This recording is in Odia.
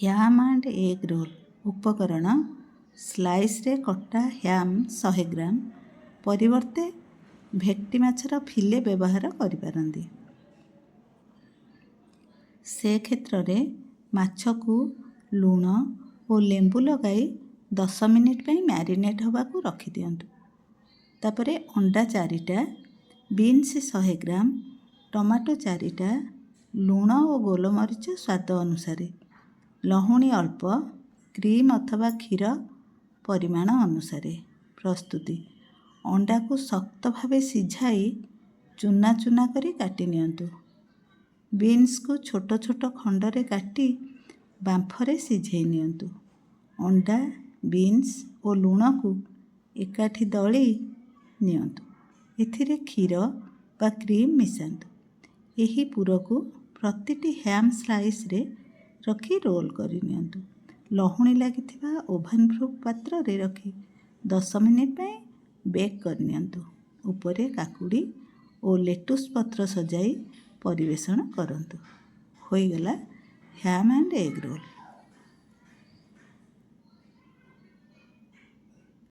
ହ୍ୟାମ୍ ଆଣ୍ଡ ଏଗ୍ ରୋଲ୍। ଉପକରଣ: ସ୍ଲାଇସ୍ରେ କଟା ହ୍ୟାମ୍ 100 ଗ୍ରାମ ପରିବର୍ତ୍ତେ ଭେଟ୍କି ମାଛର ଫିଲେ ବ୍ୟବହାର କରିପାରନ୍ତି। ସେ କ୍ଷେତ୍ରରେ ମାଛକୁ ଲୁଣ ଓ ଲେମ୍ବୁ ଲଗାଇ 10 ମିନିଟ୍ ପାଇଁ ମ୍ୟାରିନେଟ୍ ହେବାକୁ ରଖିଦିଅନ୍ତୁ। ତାପରେ ଅଣ୍ଡା 4ଟା, ବିନ୍ସ 100 ଗ୍ରାମ, ଟମାଟୋ 4ଟା, ଲୁଣ ଓ ଗୋଲମରିଚ ସ୍ୱାଦ ଅନୁସାରେ, ଲହୁଣୀ ଅଳ୍ପ, କ୍ରିମ୍ ଅଥବା କ୍ଷୀର ପରିମାଣ ଅନୁସାରେ। ପ୍ରସ୍ତୁତି: ଅଣ୍ଡାକୁ ଶକ୍ତ ଭାବେ ସିଝାଇ ଚୂନା ଚୂନା କରି କାଟି ନିଅନ୍ତୁ। ବିନ୍ସକୁ ଛୋଟ ଛୋଟ ଖଣ୍ଡରେ କାଟି ବାମ୍ଫରେ ସିଝେଇ ନିଅନ୍ତୁ। ଅଣ୍ଡା, ବିନ୍ସ ଓ ଲୁଣକୁ ଏକାଠି ଦଳି ନିଅନ୍ତୁ। ଏଥିରେ କ୍ଷୀର ବା କ୍ରିମ୍ ମିଶାନ୍ତୁ। ଏହି ପୁରକୁ ପ୍ରତିଟି ହ୍ୟାମ୍ ସ୍ଲାଇସ୍ରେ ରଖି ରୋଲ୍ କରି ନିଅନ୍ତୁ। ଲହୁଣୀ ଲାଗିଥିବା ଓଭନ୍ ପ୍ରୁଫ୍ ପାତ୍ରରେ ରଖି 10 ମିନିଟ୍ ପାଇଁ ବେକ୍ କରିନିଅନ୍ତୁ। ଉପରେ କାକୁଡ଼ି ଓ ଲେଟୁସ୍ ପତ୍ର ସଜାଇ ପରିବେଷଣ କରନ୍ତୁ। ହୋଇଗଲା ହ୍ୟାମ୍ ଆଣ୍ଡ ଏଗ୍ ରୋଲ୍।